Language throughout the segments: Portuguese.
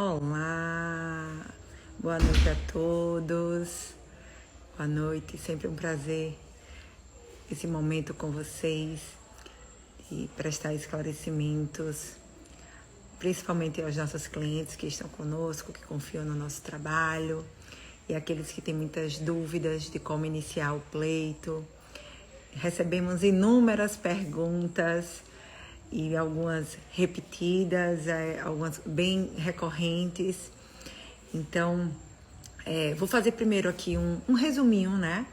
Olá, boa noite a todos, boa noite, sempre um prazer esse momento com vocês e prestar esclarecimentos, principalmente aos nossos clientes que estão conosco, que confiam no nosso trabalho e aqueles que têm muitas dúvidas de como iniciar o pleito. Recebemos inúmeras perguntas e algumas repetidas, algumas bem recorrentes. Então, vou fazer primeiro aqui um resuminho, né,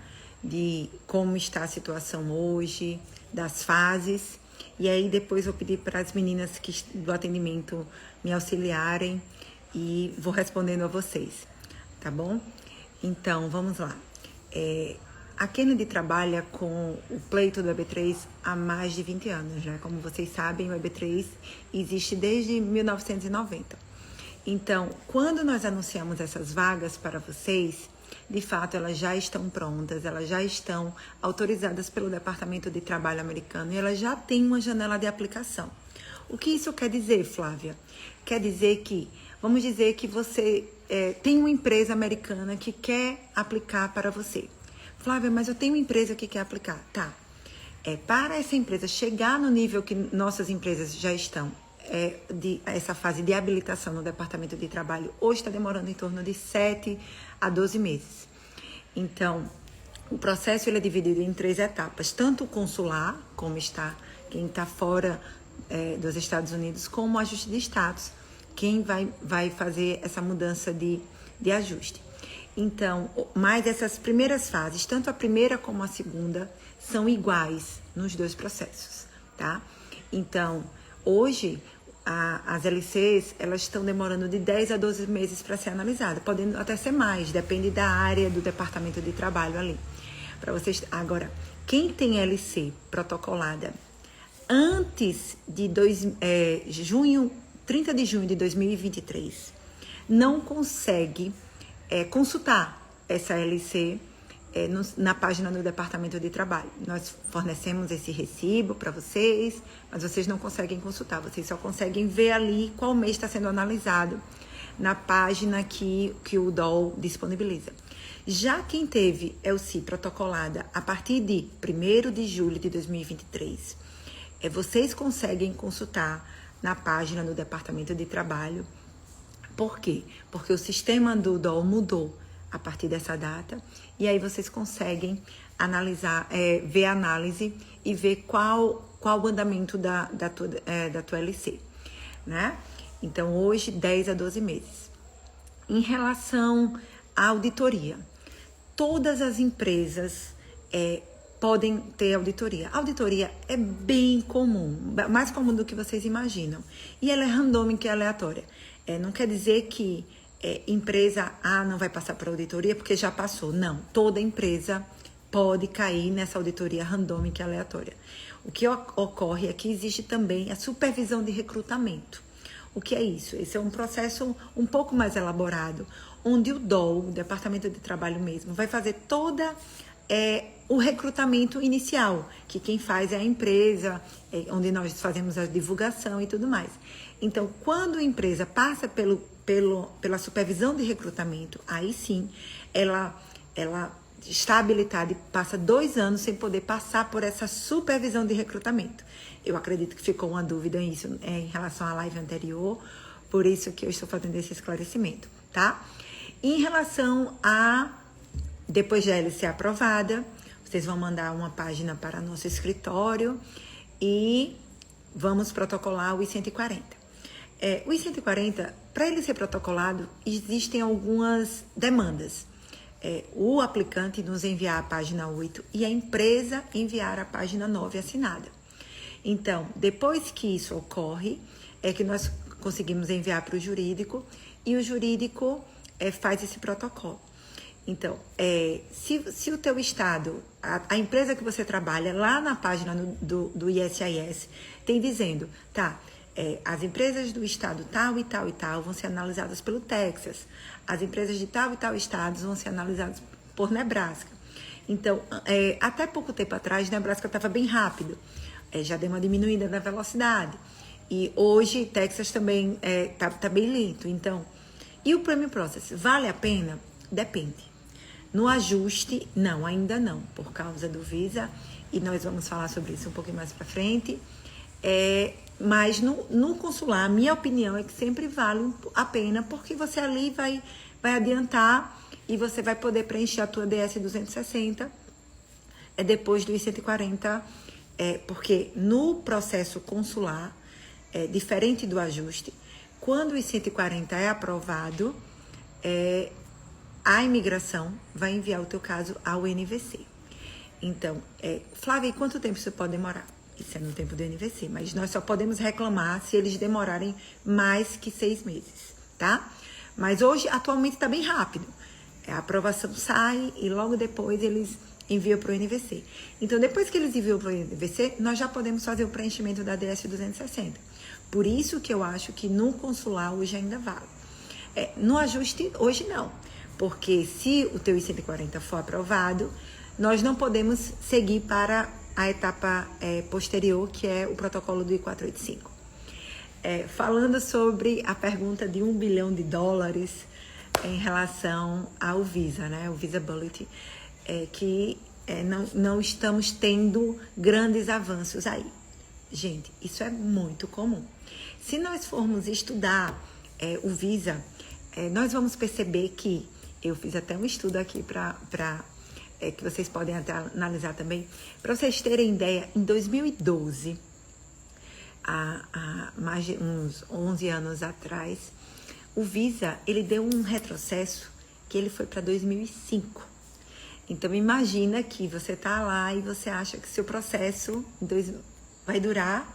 de como está a situação hoje, das fases, e aí depois vou pedir para as meninas do atendimento me auxiliarem e vou respondendo a vocês, tá bom? Então, vamos lá. A Kennedy trabalha com o pleito do EB3 há mais de 20 anos, né? Como vocês sabem, o EB3 existe desde 1990. Então, quando nós anunciamos essas vagas para vocês, de fato, elas já estão prontas, elas já estão autorizadas pelo Departamento de Trabalho americano e elas já têm uma janela de aplicação. O que isso quer dizer, Flávia? Quer dizer que, vamos dizer que você tem uma empresa americana que quer aplicar para você. Flávia, mas eu tenho uma empresa que quer aplicar. Tá. Para essa empresa chegar no nível que nossas empresas já estão, essa fase de habilitação no Departamento de Trabalho, hoje está demorando em torno de 7 a 12 meses. Então, o processo ele é dividido em 3 etapas, tanto o consular, como está quem está fora dos Estados Unidos, como o ajuste de status, quem vai fazer essa mudança de ajuste. Então, mas essas primeiras fases, tanto a primeira como a segunda, são iguais nos dois processos, tá? Então, hoje, as LCs, elas estão demorando de 10 a 12 meses para ser analisadas, podendo até ser mais, depende da área do Departamento de Trabalho ali. Para vocês, agora, quem tem LC protocolada antes de 30 de junho de 2023, não consegue consultar essa LC na página do Departamento de Trabalho. Nós fornecemos esse recibo para vocês, mas vocês não conseguem consultar, vocês só conseguem ver ali qual mês está sendo analisado na página que o DOL disponibiliza. Já quem teve LC protocolada a partir de 1º de julho de 2023, vocês conseguem consultar na página do Departamento de Trabalho. Por quê? Porque o sistema do DOL mudou a partir dessa data e aí vocês conseguem analisar, ver a análise e ver qual o andamento da tua LC, né? Então, hoje, 10 a 12 meses. Em relação à auditoria, todas as empresas podem ter auditoria. A auditoria é bem comum, mais comum do que vocês imaginam. E ela é randômica e aleatória. Não quer dizer que empresa A não vai passar por auditoria porque já passou. Não, toda empresa pode cair nessa auditoria randômica e aleatória. O que ocorre é que existe também a supervisão de recrutamento. O que é isso? Esse é um processo um pouco mais elaborado, onde o DOL, o Departamento de Trabalho mesmo, vai fazer toda o recrutamento inicial, que quem faz é a empresa, onde nós fazemos a divulgação e tudo mais. Então, quando a empresa passa pela supervisão de recrutamento, aí sim, ela está habilitada e passa 2 anos sem poder passar por essa supervisão de recrutamento. Eu acredito que ficou uma dúvida nisso em relação à live anterior, por isso que eu estou fazendo esse esclarecimento, tá? Em relação depois de ela ser aprovada, vocês vão mandar uma página para nosso escritório e vamos protocolar o I-140. O I-140, para ele ser protocolado, existem algumas demandas. O aplicante nos enviar a página 8 e a empresa enviar a página 9 assinada. Então, depois que isso ocorre, é que nós conseguimos enviar para o jurídico e o jurídico faz esse protocolo. Então, se o teu estado, a empresa que você trabalha, lá na página do ISIS, tem dizendo, tá, as empresas do estado tal e tal e tal vão ser analisadas pelo Texas, as empresas de tal e tal estados vão ser analisadas por Nebraska. Então, até pouco tempo atrás, Nebraska estava bem rápido, já deu uma diminuída na velocidade. E hoje, Texas também tá bem lento. Então, e o Premium Process, vale a pena? Depende. No ajuste, não, ainda não, por causa do Visa. E nós vamos falar sobre isso um pouquinho mais para frente. Mas no consular, a minha opinião é que sempre vale a pena, porque você ali vai adiantar e você vai poder preencher a tua DS 260 depois dos 140, porque no processo consular, diferente do ajuste, quando os 140 é aprovado, a imigração vai enviar o teu caso ao NVC. Então, Flávia, quanto tempo isso pode demorar? Isso é no tempo do NVC, mas nós só podemos reclamar se eles demorarem mais que 6 meses, tá? Mas hoje, atualmente, está bem rápido. A aprovação sai e logo depois eles enviam para o NVC. Então, depois que eles enviam para o NVC, nós já podemos fazer o preenchimento da DS 260. Por isso que eu acho que no consular hoje ainda vale. No ajuste, hoje não. Porque se o teu I-140 for aprovado, nós não podemos seguir para a etapa posterior, que é o protocolo do I-485. Falando sobre a pergunta de $1 bilhão em relação ao Visa, né? O Visability, que não estamos tendo grandes avanços aí. Gente, isso é muito comum. Se nós formos estudar o Visa, nós vamos perceber que, eu fiz até um estudo aqui que vocês podem até analisar também, para vocês terem ideia, em 2012, há mais de uns 11 anos atrás, o Visa, ele deu um retrocesso que ele foi para 2005. Então, imagina que você está lá e você acha que seu processo vai durar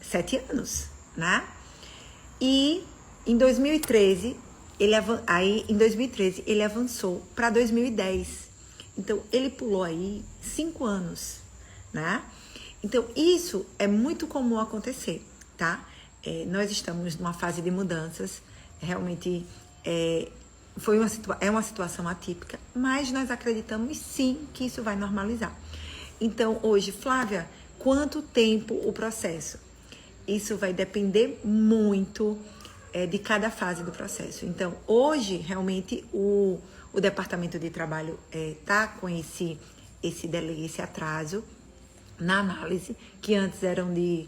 7 anos, né? E em 2013, ele avançou para 2010. Então, ele pulou aí 5 anos, né? Então, isso é muito comum acontecer, tá? Nós estamos numa fase de mudanças, realmente é uma situação atípica, mas nós acreditamos sim que isso vai normalizar. Então, hoje, Flávia, quanto tempo o processo? Isso vai depender muito de cada fase do processo. Então, hoje, realmente, o Departamento de Trabalho está com esse delay, esse atraso na análise, que antes eram de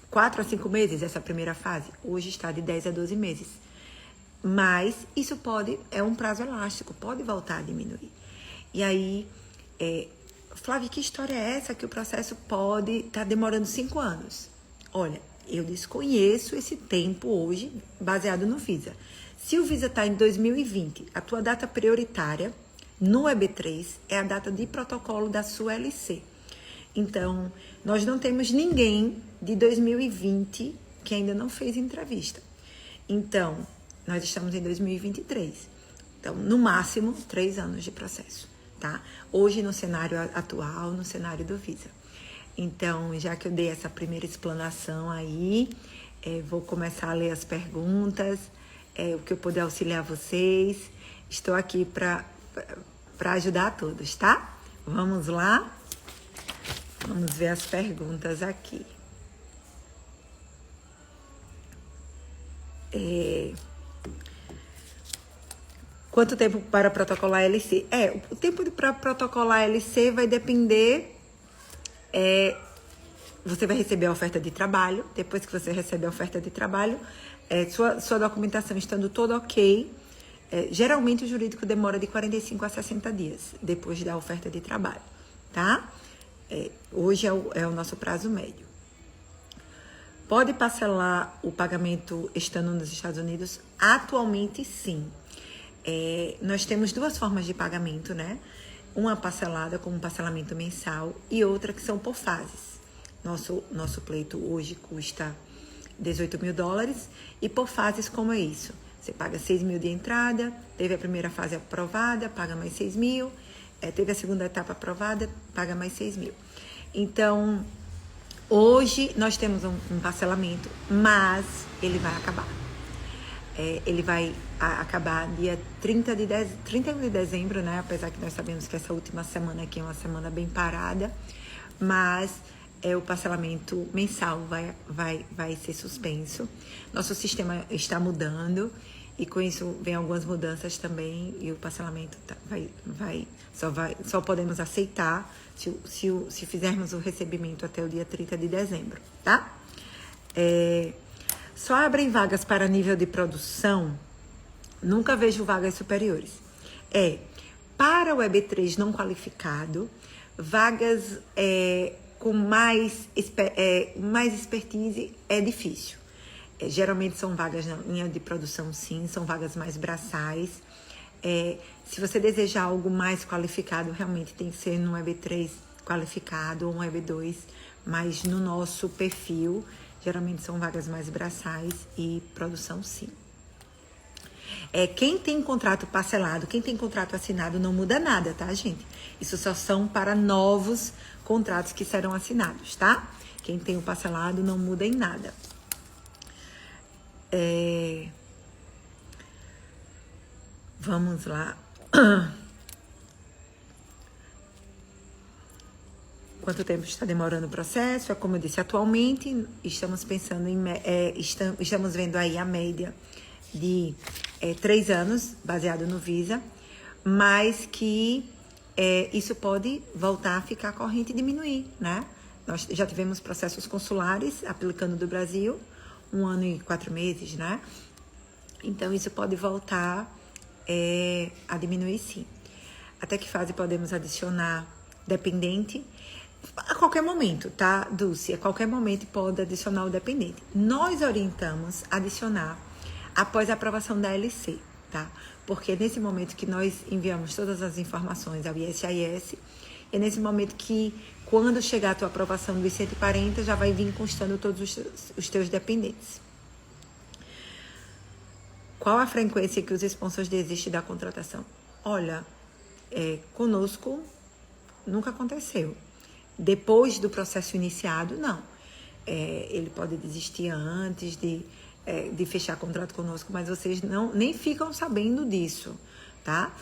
4 a 5 meses, essa primeira fase. Hoje está de 10 a 12 meses. Mas isso é um prazo elástico, pode voltar a diminuir. E aí, Flávia, que história é essa que o processo pode estar demorando 5 anos? Olha, eu desconheço esse tempo hoje, baseado no Visa. Se o Visa está em 2020, a tua data prioritária no EB3 é a data de protocolo da sua LC. Então, nós não temos ninguém de 2020 que ainda não fez entrevista. Então, nós estamos em 2023. Então, no máximo, 3 anos de processo, tá? Hoje, no cenário atual, no cenário do Visa. Então, já que eu dei essa primeira explanação aí, vou começar a ler as perguntas, o que eu puder auxiliar vocês. Estou aqui para ajudar a todos, tá? Vamos lá? Vamos ver as perguntas aqui. Quanto tempo para protocolar LC? O tempo para protocolar LC vai depender. Você vai receber a oferta de trabalho. Depois que você recebe a oferta de trabalho, sua documentação estando toda ok, geralmente o jurídico demora de 45 a 60 dias depois da oferta de trabalho, tá? Hoje é o nosso prazo médio. Pode parcelar o pagamento estando nos Estados Unidos? Atualmente, sim. Nós temos 2 formas de pagamento, né? Uma parcelada como um parcelamento mensal e outra que são por fases. Nosso pleito hoje custa $18 mil e por fases como é isso? Você paga 6 mil de entrada, teve a primeira fase aprovada, paga mais 6 mil, teve a segunda etapa aprovada, paga mais 6 mil. Então, hoje nós temos um parcelamento, mas ele vai acabar. Ele vai acabar dia 31 de dezembro, né? Apesar que nós sabemos que essa última semana aqui é uma semana bem parada, mas o parcelamento mensal vai ser suspenso. Nosso sistema está mudando e com isso vem algumas mudanças também e o parcelamento só podemos aceitar se fizermos o recebimento até o dia 30 de dezembro, tá? Só abrem vagas para nível de produção, nunca vejo vagas superiores. Para o EB3 não qualificado, vagas com mais expertise é difícil. Geralmente são vagas na linha de produção, sim, são vagas mais braçais. Se você desejar algo mais qualificado, realmente tem que ser num EB3 qualificado ou um EB2, mas no nosso perfil, geralmente são vagas mais braçais e produção, sim. Quem tem contrato parcelado, quem tem contrato assinado, não muda nada, tá, gente? Isso só são para novos contratos que serão assinados, tá? Quem tem o parcelado não muda em nada. Vamos lá. Quanto tempo está demorando o processo? Como eu disse, atualmente estamos pensando estamos vendo aí a média de 3 anos, baseado no Visa, mas que isso pode voltar a ficar corrente e diminuir, né? Nós já tivemos processos consulares aplicando do Brasil, 1 ano e 4 meses, né? Então, isso pode voltar a diminuir, sim. Até que fase podemos adicionar dependente? A qualquer momento, tá, Dulce? A qualquer momento pode adicionar o dependente. Nós orientamos adicionar após a aprovação da LC, tá? Porque nesse momento que nós enviamos todas as informações ao ISIS, é nesse momento que, quando chegar a tua aprovação do I-140, já vai vir constando todos os teus dependentes. Qual a frequência que os sponsors desistem da contratação? Olha, conosco nunca aconteceu. Depois do processo iniciado, não. Ele pode desistir antes de fechar contrato conosco, mas vocês nem ficam sabendo disso, tá?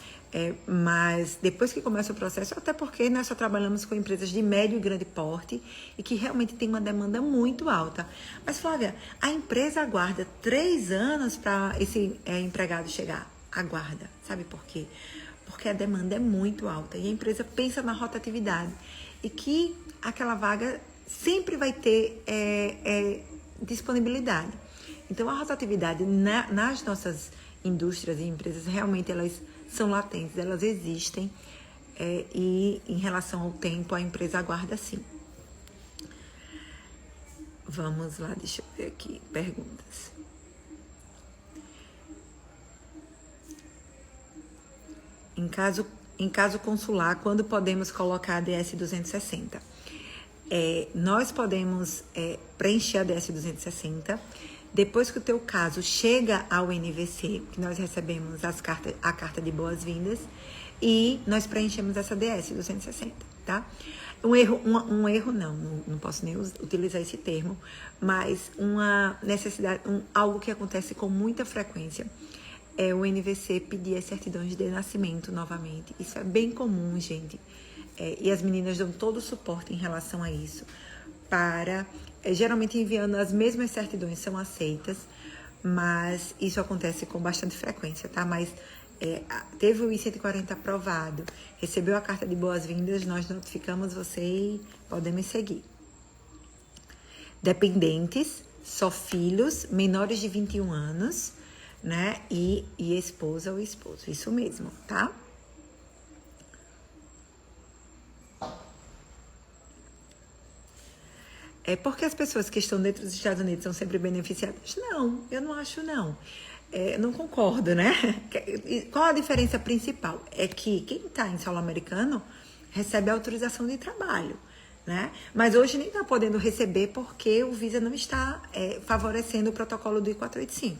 Mas depois que começa o processo, até porque nós só trabalhamos com empresas de médio e grande porte e que realmente tem uma demanda muito alta. Mas, Flávia, a empresa aguarda 3 anos para esse empregado chegar. Aguarda. Sabe por quê? Porque a demanda é muito alta e a empresa pensa na rotatividade e que aquela vaga sempre vai ter disponibilidade. Então, a rotatividade nas nossas indústrias e empresas, realmente elas são latentes, elas existem e em relação ao tempo, a empresa aguarda sim. Vamos lá, deixa eu ver aqui, perguntas. Em caso consular, quando podemos colocar a DS 260? Nós podemos preencher a DS 260 depois que o teu caso chega ao NVC, que nós recebemos a carta de boas-vindas e nós preenchemos essa DS 260, tá? Um erro não posso nem utilizar esse termo, mas uma necessidade, algo que acontece com muita frequência é o NVC pedir as certidões de nascimento novamente. Isso é bem comum, gente. E as meninas dão todo o suporte em relação a isso, geralmente enviando as mesmas certidões, são aceitas, mas isso acontece com bastante frequência, tá? Mas teve o I-140 aprovado, recebeu a carta de boas-vindas, nós notificamos você e podemos seguir. Dependentes, só filhos, menores de 21 anos, né? E esposa ou esposo, isso mesmo, tá? Porque as pessoas que estão dentro dos Estados Unidos são sempre beneficiadas? Não, eu não acho não. Não concordo, né? Qual a diferença principal? É que quem está em solo americano recebe autorização de trabalho, né? Mas hoje nem está podendo receber porque o Visa não está favorecendo o protocolo do I-485.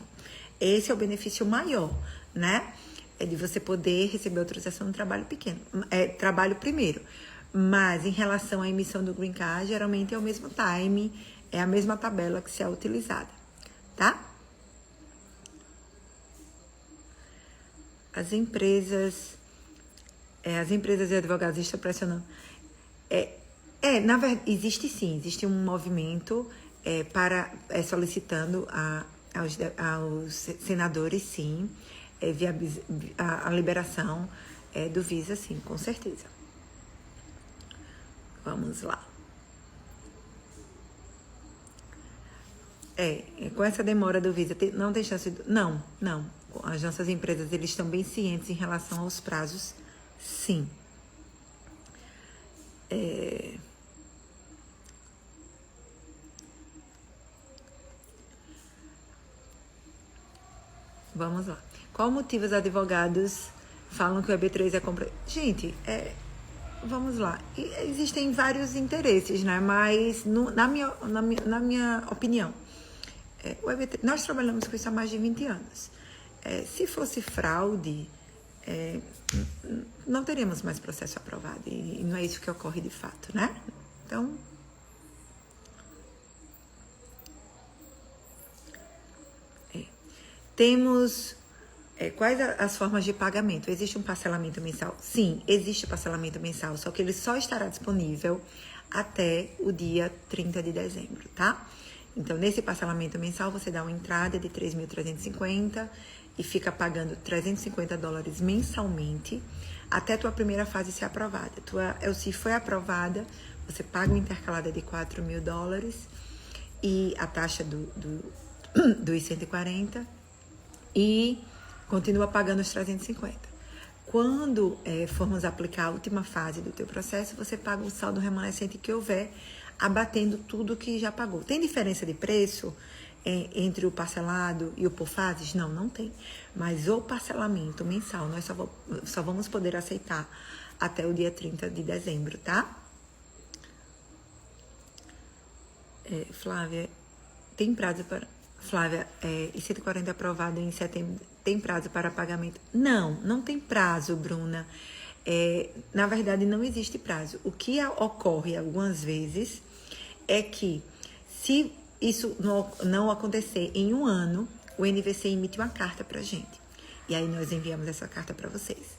Esse é o benefício maior, né? De você poder receber autorização de trabalho trabalho primeiro. Mas em relação à emissão do Green Card, geralmente é o mesmo time, é a mesma tabela que se é utilizada, tá? As empresas e advogados estão pressionando. Na verdade, existe sim, existe um movimento para solicitando aos senadores, sim, a liberação do Visa, sim, com certeza. Vamos lá. Com essa demora do Visa, não tem chance de... Não. As nossas empresas, eles estão bem cientes em relação aos prazos, sim. Vamos lá. Qual motivo os advogados falam que o EB3 é compra... Gente, vamos lá. Existem vários interesses, né? Mas na minha opinião, o EB3, nós trabalhamos com isso há mais de 20 anos. Se fosse fraude, não teríamos mais processo aprovado. E não é isso que ocorre de fato, né? Então... Temos quais as formas de pagamento? Existe um parcelamento mensal? Sim, existe parcelamento mensal, só que ele só estará disponível até o dia 30 de dezembro, tá? Então, nesse parcelamento mensal, você dá uma entrada de 3.350 e fica pagando $350 mensalmente até a tua primeira fase ser aprovada. Tua LC foi aprovada, você paga uma intercalada de $4.000 e a taxa dos 140 e continua pagando os 350. Quando formos aplicar a última fase do teu processo, você paga o saldo remanescente que houver, abatendo tudo que já pagou. Tem diferença de preço entre o parcelado e o por fases? Não tem. Mas o parcelamento mensal, nós só vamos poder aceitar até o dia 30 de dezembro, tá? Flávia, tem prazo para... Flávia, e 140 aprovado em setembro, tem prazo para pagamento? Não tem prazo, Bruna. Na verdade, não existe prazo. O que ocorre algumas vezes é que, se isso não acontecer em um ano, o NVC emite uma carta para a gente. E aí nós enviamos essa carta para vocês.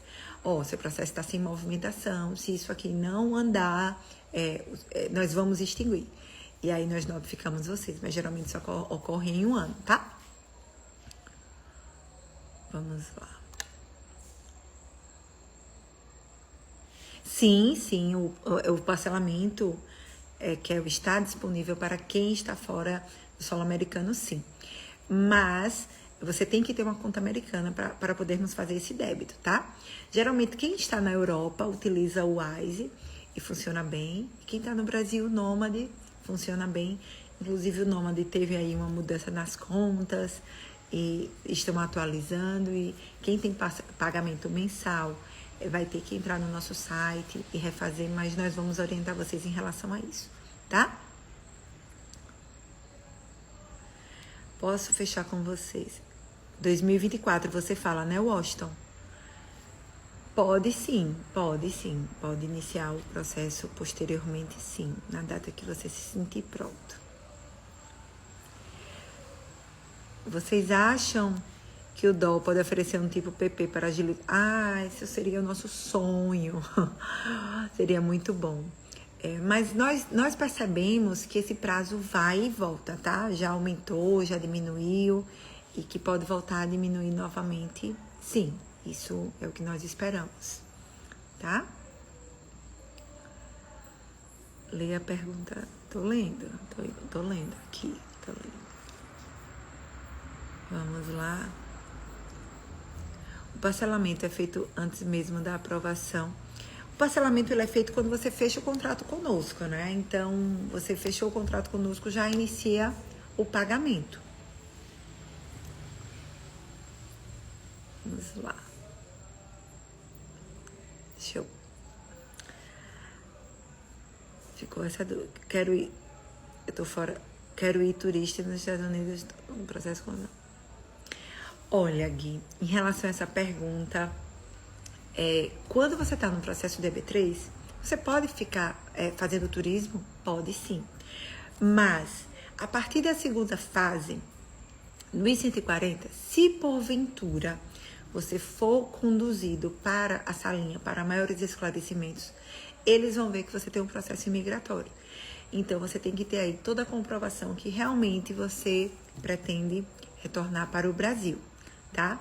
Seu processo está sem movimentação, se isso aqui não andar, nós vamos extinguir. E aí nós notificamos vocês, mas geralmente isso ocorre em um ano, tá? Vamos lá. Sim, o parcelamento que está disponível para quem está fora do solo americano, sim. Mas você tem que ter uma conta americana para podermos fazer esse débito, tá? Geralmente quem está na Europa utiliza o Wise e funciona bem. Quem está no Brasil, o Nômade, funciona bem. Inclusive o Nômade teve aí uma mudança nas contas e estão atualizando, e quem tem pagamento mensal vai ter que entrar no nosso site e refazer, mas nós vamos orientar vocês em relação a isso, tá? Posso fechar com vocês? 2024 você fala, né, Washington? Pode sim. Pode iniciar o processo posteriormente, sim, na data que você se sentir pronto. Vocês acham que o DOL pode oferecer um tipo PP para agilizar? Isso seria o nosso sonho. Seria muito bom. Mas nós percebemos que esse prazo vai e volta, tá? Já aumentou, já diminuiu, e que pode voltar a diminuir novamente, sim. Isso é o que nós esperamos, tá? Leia a pergunta. Tô lendo aqui. Vamos lá. O parcelamento é feito antes mesmo da aprovação. O parcelamento ele é feito quando você fecha o contrato conosco, né? Então, você fechou o contrato conosco, já inicia o pagamento. Vamos lá. Deixa eu... Ficou essa dúvida. Eu tô fora. Quero ir turista nos Estados Unidos. Um processo com... Olha, Gui, em relação a essa pergunta, quando você está no processo de EB3, você pode ficar fazendo turismo? Pode sim. Mas, a partir da segunda fase, no I-140, se porventura você for conduzido para a salinha para maiores esclarecimentos, eles vão ver que você tem um processo imigratório. Então, você tem que ter aí toda a comprovação que realmente você pretende retornar para o Brasil, tá?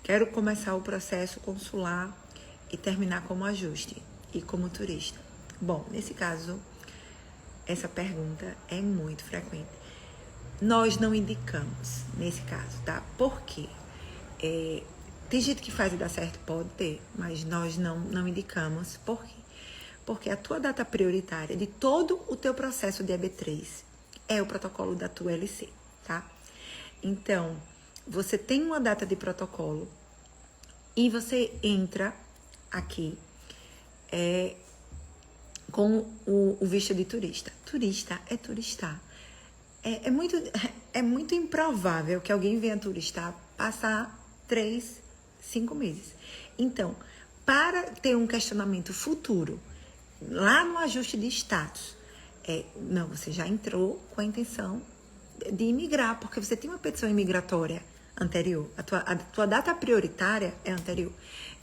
Quero começar o processo consular e terminar como ajuste e como turista. Bom, nesse caso, essa pergunta é muito frequente. Nós não indicamos nesse caso, tá? Por quê? Tem gente que faz e dá certo, pode ter, mas nós não indicamos. Por quê? Porque a tua data prioritária de todo o teu processo de EB3 é o protocolo da tua LC, tá? Então, você tem uma data de protocolo e você entra aqui com o visto de turista. Turista é turistar. É muito improvável que alguém venha turistar passar 3, 5 meses. Então, para ter um questionamento futuro, lá no ajuste de status, não, você já entrou com a intenção de imigrar, porque você tem uma petição imigratória anterior, a tua data prioritária é anterior.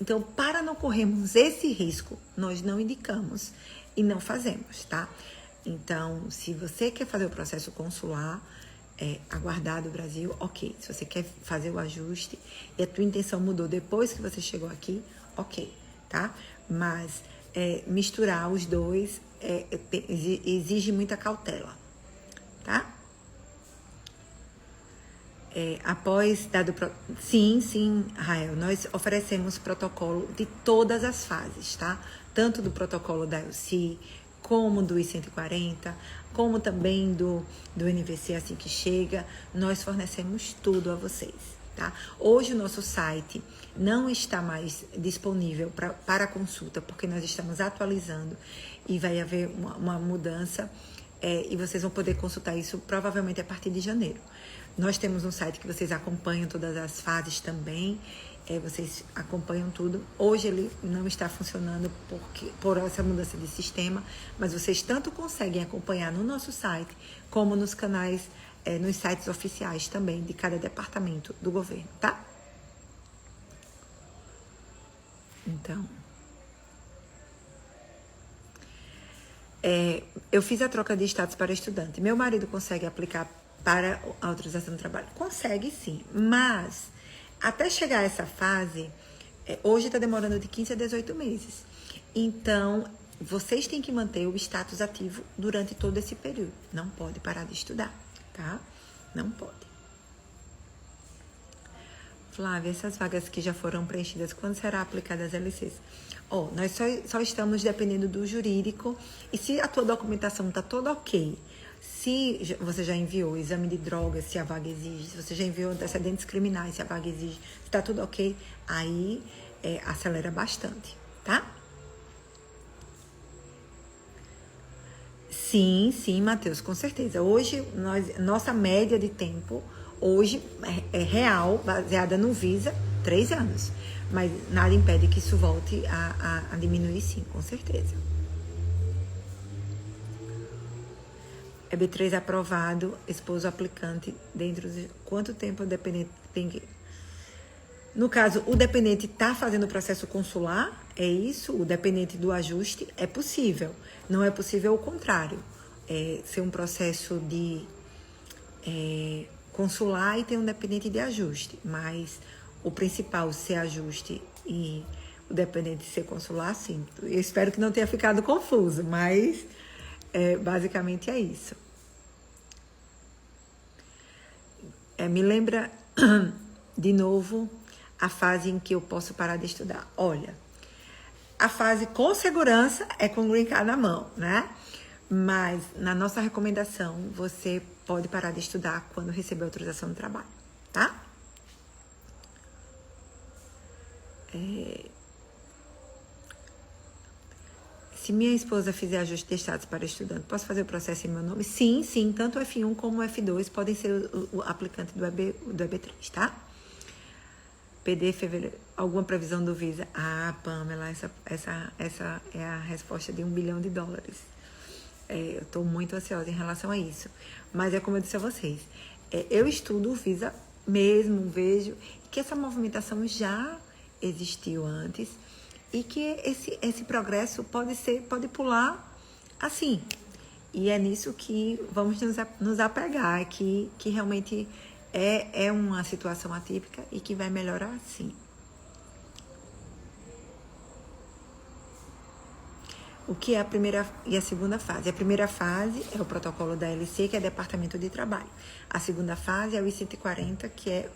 Então, para não corrermos esse risco, nós não indicamos e não fazemos, tá? Então, se você quer fazer o processo consular, aguardar do Brasil, ok. Se você quer fazer o ajuste e a tua intenção mudou depois que você chegou aqui, ok, tá? Mas misturar os dois exige muita cautela, tá? Após dado... Sim, Rael, nós oferecemos protocolo de todas as fases, tá? Tanto do protocolo da ELC, como do I-140, como também do NVC assim que chega, nós fornecemos tudo a vocês, tá? Hoje o nosso site não está mais disponível para consulta, porque nós estamos atualizando e vai haver uma mudança e vocês vão poder consultar isso provavelmente a partir de janeiro. Nós temos um site que vocês acompanham todas as fases também, vocês acompanham tudo. Hoje ele não está funcionando por essa mudança de sistema, mas vocês tanto conseguem acompanhar no nosso site, como nos canais, nos sites oficiais também de cada departamento do governo, tá? Então, eu fiz a troca de status para estudante. Meu marido consegue aplicar para a autorização do trabalho? Consegue sim, mas até chegar a essa fase, hoje está demorando de 15 a 18 meses. Então, vocês têm que manter o status ativo durante todo esse período. Não pode parar de estudar, tá? Não pode. Flávia, essas vagas que já foram preenchidas, quando será aplicadas as LCs? Nós só estamos dependendo do jurídico. E se a tua documentação está toda ok, se você já enviou o exame de drogas, se a vaga exige, se você já enviou antecedentes criminais, se a vaga exige, se está tudo ok, aí acelera bastante, tá? Sim, Matheus, com certeza. Hoje, nossa média de tempo, hoje, é real, baseada no Visa, 3 anos. Mas nada impede que isso volte a diminuir, sim, com certeza. EB3 aprovado, esposo aplicante, dentro de quanto tempo o dependente tem que... No caso, o dependente está fazendo o processo consular, é isso? O dependente do ajuste é possível. Não é possível o contrário. Ser um processo de consular e ter um dependente de ajuste. Mas o principal ser ajuste e o dependente ser consular, sim. Eu espero que não tenha ficado confuso, mas basicamente é isso. Me lembra de novo a fase em que eu posso parar de estudar. Olha, a fase com segurança é com o green card na mão, né? Mas na nossa recomendação, você pode parar de estudar quando receber a autorização do trabalho, tá? Se minha esposa fizer ajuste de status para estudante, posso fazer o processo em meu nome? Sim, tanto o F1 como o F2 podem ser o aplicante do EB3, tá? PD, fevereiro, alguma previsão do Visa? Pamela, essa é a resposta de $1 bilhão. Eu estou muito ansiosa em relação a isso. Mas é como eu disse a vocês, eu estudo o Visa mesmo, vejo que essa movimentação já existiu antes e que esse progresso pode pular assim. E é nisso que vamos nos apegar, que realmente é uma situação atípica e que vai melhorar sim. O que é a primeira e a segunda fase? A primeira fase é o protocolo da LC, que é Departamento de Trabalho. A segunda fase é o I-140, que é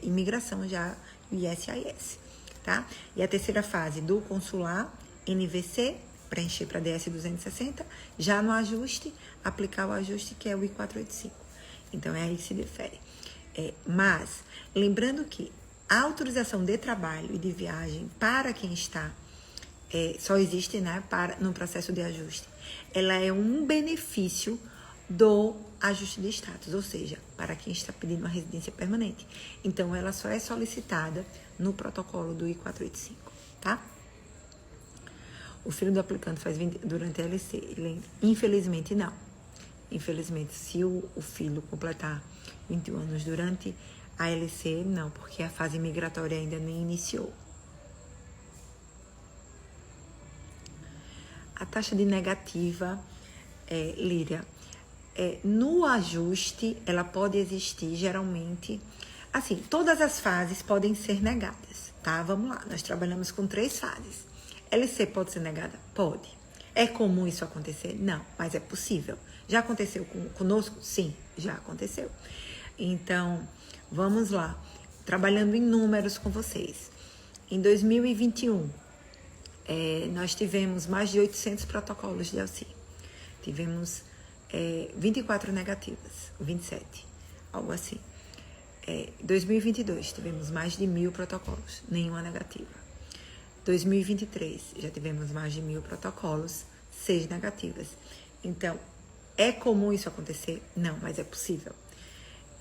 imigração já, o ISIS, tá? E a terceira fase do consular, NVC, preencher para DS 260, já no ajuste, aplicar o ajuste, que é o I-485. Então, é aí que se difere. Mas, lembrando que a autorização de trabalho e de viagem para quem está só existe, né, no processo de ajuste. Ela é um benefício do ajuste de status, ou seja, para quem está pedindo uma residência permanente. Então, ela só é solicitada no protocolo do I-485, tá? O filho do aplicante faz 20 durante a LC. Infelizmente, não. Infelizmente, se o filho completar 21 anos durante a LC, não, porque a fase migratória ainda nem iniciou. A taxa de negativa, Líria, no ajuste, ela pode existir geralmente, assim, todas as fases podem ser negadas, tá? Vamos lá, nós trabalhamos com 3 fases. LC pode ser negada? Pode. É comum isso acontecer? Não, mas é possível. Já aconteceu conosco? Sim, já aconteceu. Então, vamos lá, trabalhando em números com vocês. Em 2021, nós tivemos mais de 800 protocolos de auxílio. Tivemos 24 negativas, 27, algo assim. 2022, tivemos mais de 1.000 protocolos, nenhuma negativa. 2023, já tivemos mais de 1.000 protocolos, 6 negativas. Então, é comum isso acontecer? Não, mas é possível.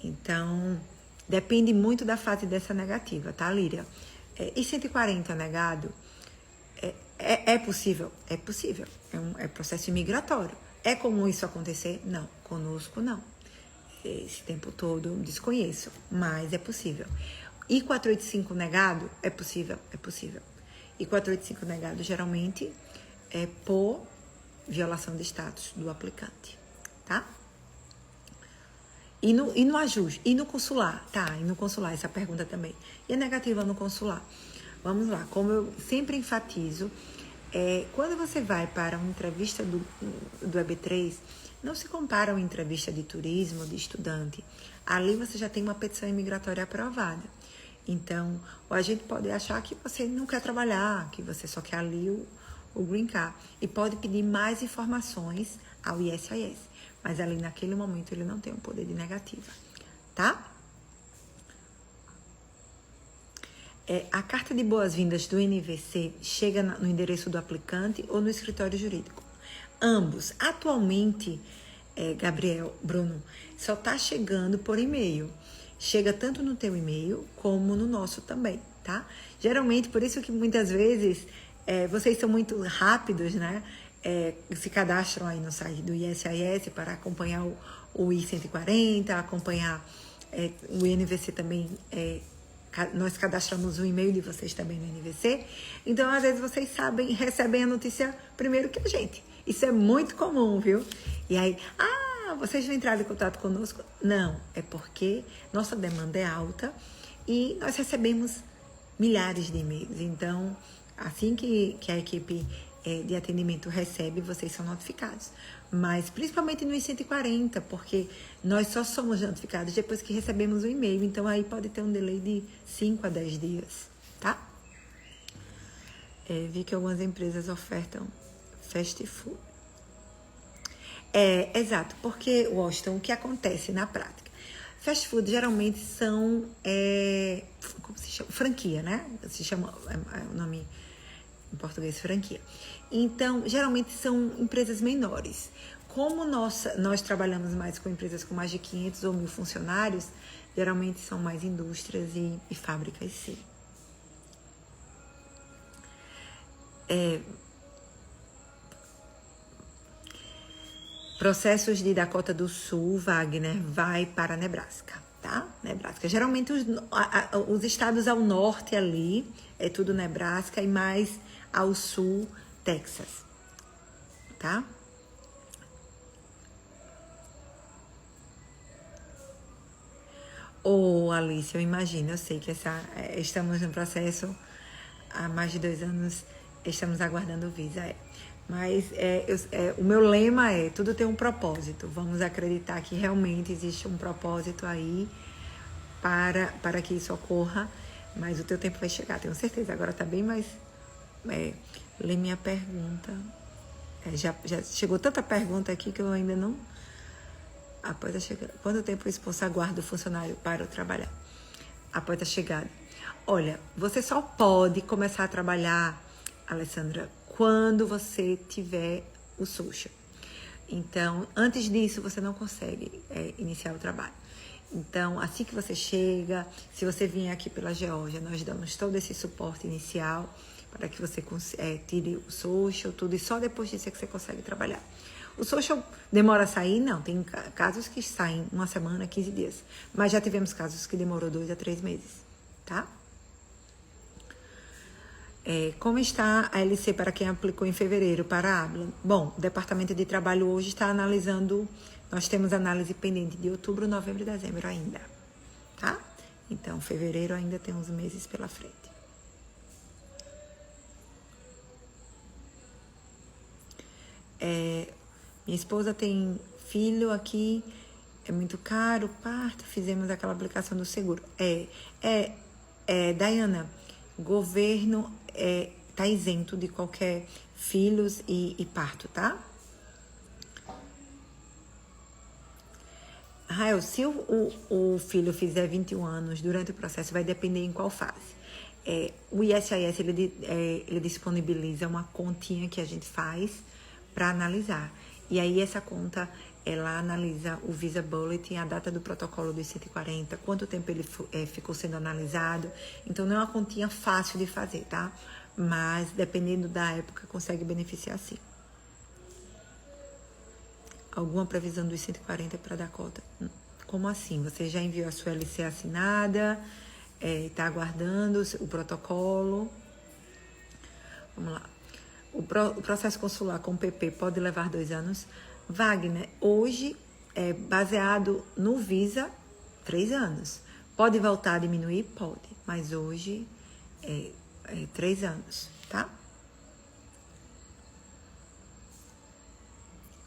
Então, depende muito da fase dessa negativa, tá, Líria? E 140 negado? É possível? É possível. É processo imigratório. É comum isso acontecer? Não. Conosco, não. Esse tempo todo, desconheço. Mas é possível. E 485 negado? É possível? É possível. E 485 negado, geralmente, é por violação de status do aplicante. Tá? E no ajuste? E no consular? Tá, e no consular, essa pergunta também. E a negativa no consular? Vamos lá, como eu sempre enfatizo, quando você vai para uma entrevista do EB3, não se compara a uma entrevista de turismo, de estudante. Ali você já tem uma petição imigratória aprovada. Então, o agente pode achar que você não quer trabalhar, que você só quer ali o Green Card. E pode pedir mais informações ao ISIS. Mas ali naquele momento ele não tem o poder de negativa, tá? A carta de boas-vindas do NVC chega no endereço do aplicante ou no escritório jurídico? Ambos. Atualmente, Gabriel, Bruno, só está chegando por e-mail. Chega tanto no teu e-mail como no nosso também, tá? Geralmente, por isso que muitas vezes vocês são muito rápidos, né? Se cadastram aí no site do ISIS para acompanhar o I-140, acompanhar o NVC também. Nós cadastramos o e-mail de vocês também no NVC. Então, às vezes, vocês recebem a notícia primeiro que a gente. Isso é muito comum, viu? E aí, vocês vão entrar em contato conosco? Não, é porque nossa demanda é alta e nós recebemos milhares de e-mails. Então, assim que a equipe de atendimento recebe, vocês são notificados. Mas principalmente no I-140, porque nós só somos notificados depois que recebemos o e-mail. Então, aí pode ter um delay de 5 a 10 dias, tá? Vi que algumas empresas ofertam fast food. Exato, porque, Washington, o que acontece na prática? Fast food geralmente são, como se chama? Franquia, né? Se chama, o nome em português, franquia. Então, geralmente são empresas menores. Como nós trabalhamos mais com empresas com mais de 500 ou 1.000 funcionários, geralmente são mais indústrias e fábricas, sim. Processos de Dakota do Sul, Wagner, vai para Nebraska, tá? Nebraska. Geralmente os estados ao norte ali é tudo Nebraska e mais ao sul, Texas, tá? Ô, Alice, eu imagino, eu sei que estamos no processo há mais de 2 anos, estamos aguardando o Visa, Mas o meu lema é, tudo tem um propósito. Vamos acreditar que realmente existe um propósito aí para que isso ocorra, mas o teu tempo vai chegar, tenho certeza. Agora tá bem mais... lê minha pergunta. Já chegou tanta pergunta aqui que eu ainda não... Após a chegada. Quanto tempo o esposo aguarda o funcionário para trabalhar? Após a chegada. Olha, você só pode começar a trabalhar, Alessandra, quando você tiver o social. Então, antes disso, você não consegue iniciar o trabalho. Então, assim que você chega, se você vier aqui pela Geórgia, nós damos todo esse suporte inicial para que você tire o social, tudo, e só depois disso é que você consegue trabalhar. O social demora a sair? Não, tem casos que saem 1 semana, 15 dias. Mas já tivemos casos que demorou 2 a 3 meses, tá? Como está a LC para quem aplicou em fevereiro para a Abla? Bom, o Departamento de Trabalho hoje está analisando, nós temos análise pendente de outubro, novembro e dezembro ainda, tá? Então, fevereiro ainda tem uns meses pela frente. Minha esposa tem filho aqui, é muito caro, parto, fizemos aquela aplicação do seguro. Dayana, governo tá isento de qualquer filhos e parto, tá? Rael, se o filho fizer 21 anos durante o processo, vai depender em qual fase. O ISIS, ele disponibiliza uma continha que a gente faz para analisar. E aí essa conta, ela analisa o Visa Bulletin, a data do protocolo dos 140, quanto tempo ele ficou sendo analisado. Então, não é uma continha fácil de fazer, tá? Mas, dependendo da época, consegue beneficiar sim. Alguma previsão dos 140 para Dakota? Como assim? Você já enviou a sua LC assinada, está aguardando o protocolo? Vamos lá. O processo consular com PP pode levar 2 anos. Wagner, hoje, baseado no Visa, 3 anos. Pode voltar a diminuir? Pode. Mas hoje, 3 anos, tá?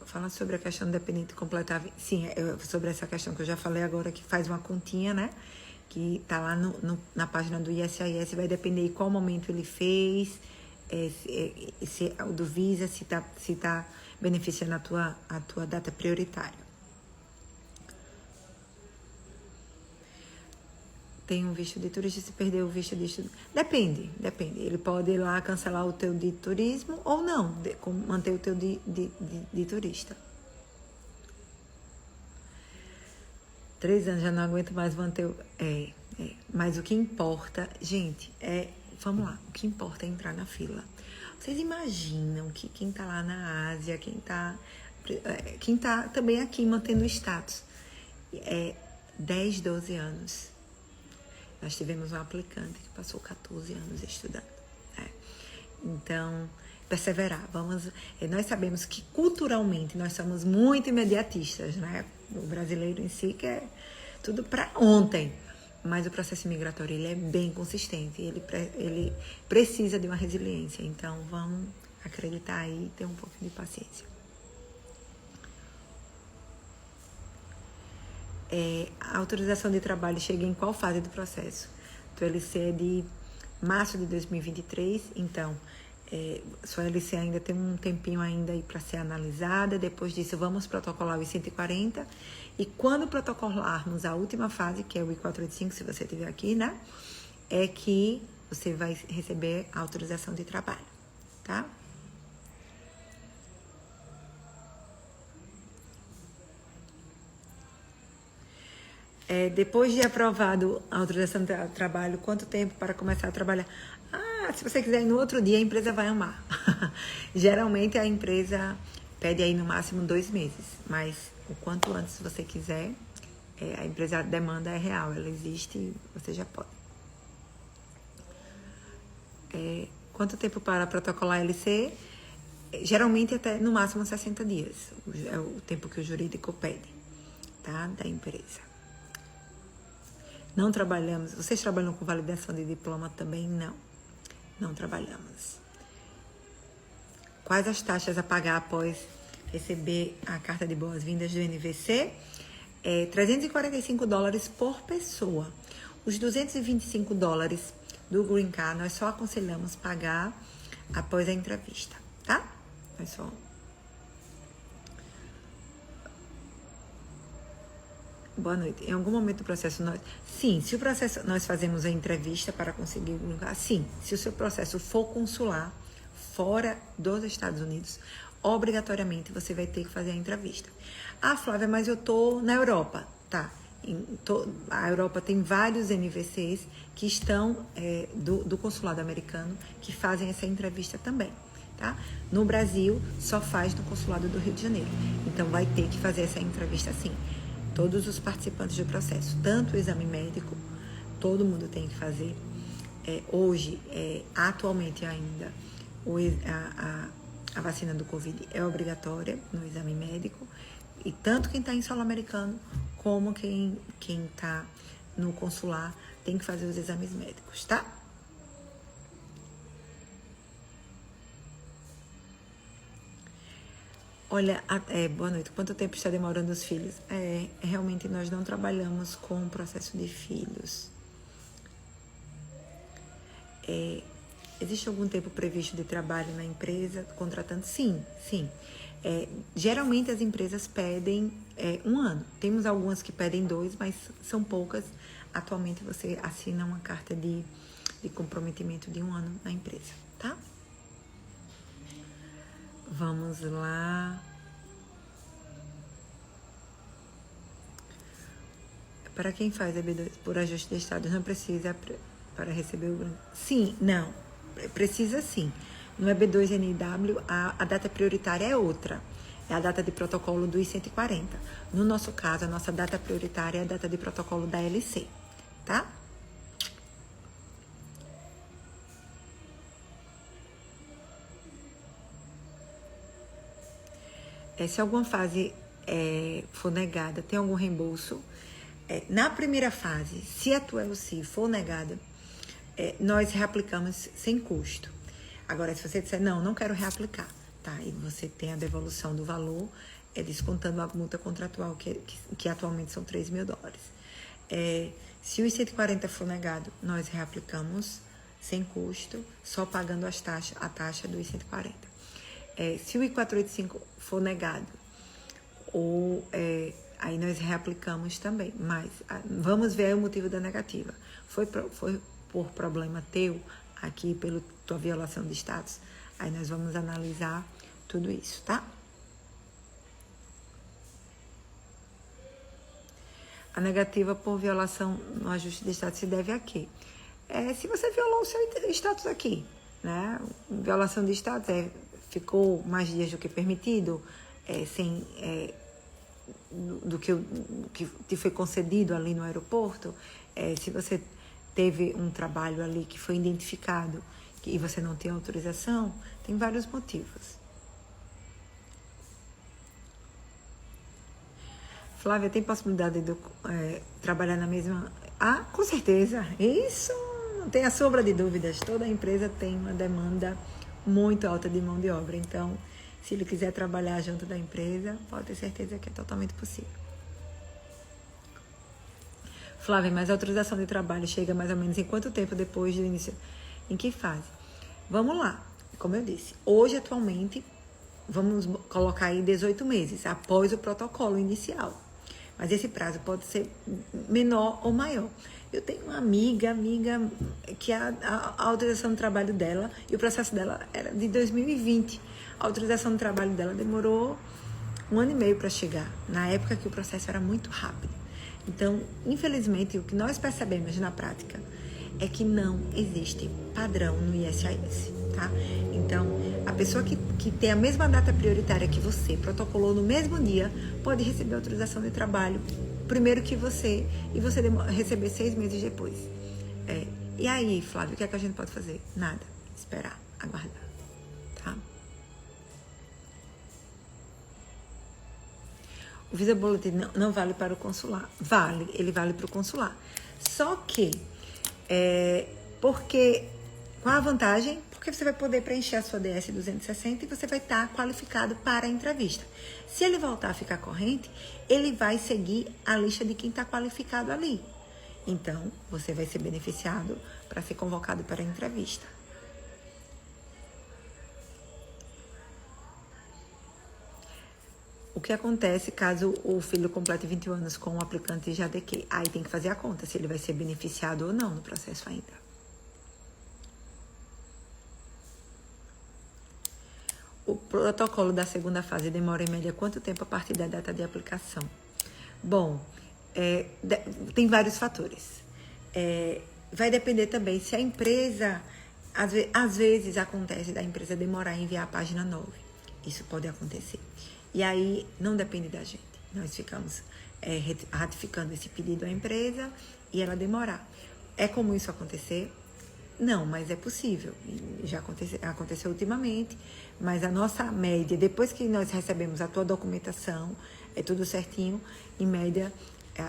Fala sobre a questão do dependente completar... Sim, sobre essa questão que eu já falei agora, que faz uma continha, né? Que tá lá na página do ISIS, vai depender de qual momento ele fez... do Visa, se tá beneficiando a tua data prioritária. Tem um visto de turista, se perder o visto de estudante. Depende. Ele pode ir lá cancelar o teu de turismo ou não, manter o teu de turista. 3 anos, já não aguento mais manter. Mas o que importa, gente, vamos lá, o que importa é entrar na fila. Vocês imaginam que quem tá lá na Ásia, quem tá também aqui mantendo o status, 10, 12 anos. Nós tivemos um aplicante que passou 14 anos estudando. Então, perseverar. Nós sabemos que culturalmente nós somos muito imediatistas, né? O brasileiro em si quer tudo para ontem. Mas o processo migratório, ele é bem consistente, ele precisa de uma resiliência. Então, vamos acreditar aí e ter um pouco de paciência. A autorização de trabalho chega em qual fase do processo? Tua LC é de março de 2023, então, sua LC ainda tem um tempinho ainda aí para ser analisada. Depois disso, vamos protocolar os 140. E quando protocolarmos a última fase, que é o I-485, se você estiver aqui, né? É que você vai receber a autorização de trabalho, tá? Depois de aprovado a autorização de trabalho, quanto tempo para começar a trabalhar? Se você quiser ir no outro dia, a empresa vai amar. Geralmente, a empresa pede aí no máximo 2 meses, mas o quanto antes você quiser, a empresa, a demanda é real, ela existe, você já pode. Quanto tempo para protocolar a LC? Geralmente até no máximo 60 dias. É o tempo que o jurídico pede, tá? Da empresa. Não trabalhamos. Vocês trabalham com validação de diploma também? Não. Não trabalhamos. Quais as taxas a pagar após receber a carta de boas-vindas do NVC? $345 por pessoa. Os $225 do Green Card nós só aconselhamos pagar após a entrevista, tá? Nós só... Boa noite. Em algum momento do processo nós... Sim, se o processo... Nós fazemos a entrevista para conseguir o Green Card. Sim, se o seu processo for consular fora dos Estados Unidos, obrigatoriamente você vai ter que fazer a entrevista. Ah, Flávia, mas eu tô na Europa. Tá. A Europa tem vários NVCs que estão do consulado americano que fazem essa entrevista também, tá? No Brasil, só faz no consulado do Rio de Janeiro. Então, vai ter que fazer essa entrevista sim. Todos os participantes do processo, tanto o exame médico, todo mundo tem que fazer. Hoje, atualmente ainda, a vacina do Covid é obrigatória no exame médico. E tanto quem está em solo americano, como quem está no consular, tem que fazer os exames médicos, tá? Olha, boa noite. Quanto tempo está demorando os filhos? Realmente nós não trabalhamos com o processo de filhos. Existe algum tempo previsto de trabalho na empresa, contratando? Sim. Geralmente as empresas pedem 1 ano. Temos algumas que pedem 2, mas são poucas. Atualmente você assina uma carta de comprometimento de 1 ano na empresa, tá? Vamos lá. Para quem faz EB2 por ajuste de status, não precisa para receber o... Sim, não. Precisa sim. No EB2NW, a data prioritária é outra. É a data de protocolo do I-140. No nosso caso, a nossa data prioritária é a data de protocolo da LC, tá? Se alguma fase for negada, tem algum reembolso? Na primeira fase, se a tua LC for negada, nós reaplicamos sem custo. Agora, se você disser, não quero reaplicar, tá? E você tem a devolução do valor, descontando a multa contratual, que atualmente são $3.000. Se o I-140 for negado, nós reaplicamos sem custo, só pagando a taxa do I-140. Se o I-485 for negado, aí nós reaplicamos também. Mas vamos ver aí o motivo da negativa. Foi por problema teu, aqui pela tua violação de status, aí nós vamos analisar tudo isso, tá? A negativa por violação no ajuste de status se deve a quê? Se você violou o seu status aqui, né? Violação de status ficou mais dias do que permitido, do que te foi concedido ali no aeroporto, se você teve um trabalho ali que foi identificado e você não tem autorização, tem vários motivos. Flávia, tem possibilidade de trabalhar na mesma... Ah, com certeza. Isso não tem a sombra de dúvidas. Toda empresa tem uma demanda muito alta de mão de obra. Então, se ele quiser trabalhar junto da empresa, pode ter certeza que é totalmente possível. Flávia, mas a autorização de trabalho chega mais ou menos em quanto tempo depois do início? Em que fase? Vamos lá. Como eu disse, hoje, atualmente, vamos colocar aí 18 meses após o protocolo inicial. Mas esse prazo pode ser menor ou maior. Eu tenho uma amiga que a autorização do trabalho dela e o processo dela era de 2020. A autorização do trabalho dela demorou 1 ano e meio para chegar, na época que o processo era muito rápido. Então, infelizmente, o que nós percebemos na prática é que não existe padrão no ISAS, tá? Então, a pessoa que tem a mesma data prioritária que você, protocolou no mesmo dia, pode receber autorização de trabalho primeiro que você, e você receber 6 meses depois. E aí, Flávio, o que é que a gente pode fazer? Nada. Esperar, aguardar, tá? O Visa Bulletin não vale para o consular. Ele vale para o consular. Só que, porque, qual a vantagem? Porque você vai poder preencher a sua DS 260 e você vai estar qualificado para a entrevista. Se ele voltar a ficar corrente, ele vai seguir a lista de quem está qualificado ali. Então, você vai ser beneficiado para ser convocado para a entrevista. O que acontece caso o filho complete 21 anos com o aplicante JDQ? Aí tem que fazer a conta se ele vai ser beneficiado ou não no processo ainda. O protocolo da segunda fase demora em média quanto tempo a partir da data de aplicação? Bom, tem vários fatores. Vai depender também se a empresa, às vezes acontece da empresa demorar em enviar a página 9. Isso pode acontecer. E aí não depende da gente. Nós ficamos ratificando esse pedido à empresa e ela demorar. É comum isso acontecer? Não, mas é possível. Já aconteceu ultimamente, mas a nossa média, depois que nós recebemos a tua documentação, é tudo certinho, em média,